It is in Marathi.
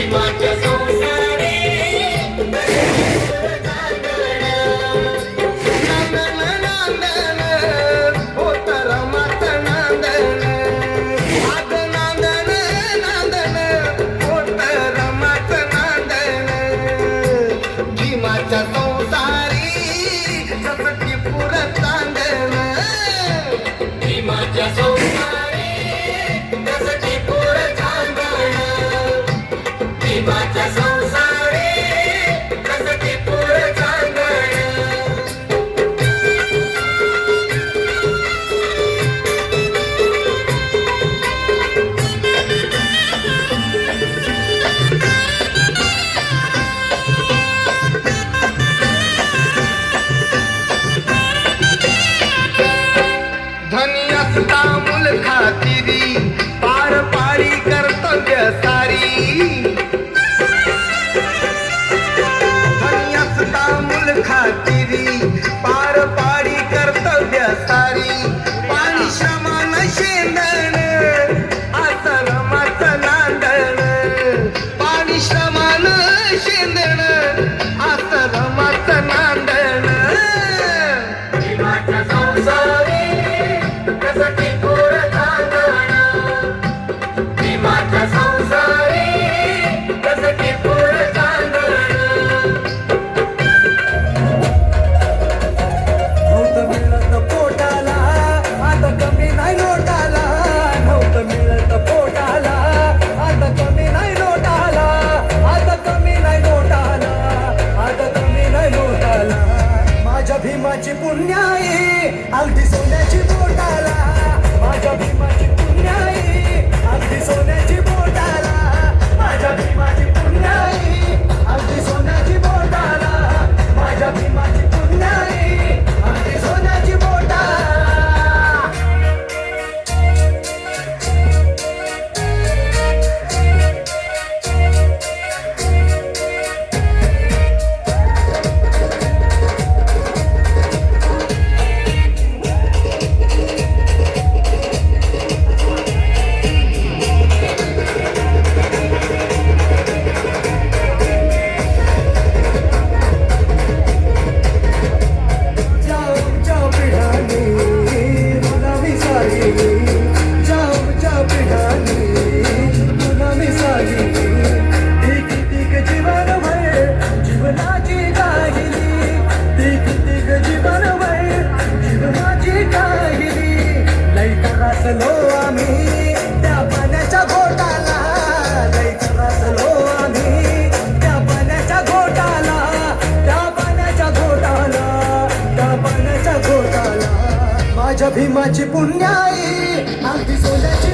भीमाच्या संसारी भीमाच्या संसारी जसं टिपूर चांदण भीमाच्या संसारी जसं टिपूर चांदण मुल खातिरी पार पाडी कर्तव्य सारी धन्यसता मुल खातिरी पार पाडी कर्तव्य सारी पाणी श्रमान शेंदण आश्रमाचं नांदण पाणी श्रमान शेंदण आश्रमाचं नांदण भीमाच्या संसारी जसं टिपूर चांदण भीमाच्या संसारी जसं टिपूर चांदण नव्हतं मिळत पोटाला आता कमी नाही नोटाला नव्हतं मिळत पोटाला आता कमी नाही नोटाला आता कमी नाही नोटाला आता कमी नाही नोटाला माझ्या भीमाची पुण्याई अगदी सोन्याची बोटाला माझ्या भीमाची पुण्याई अगदी सोन्याची बोटाला माझ्या भीमाची पुण्याई अगदी सोन्याची बोटाला माझ्या भीमाची पुण्याई अगदी सोन्याची बोटाला माझ्या भीमाची पुण्याई अगदी सोन्याची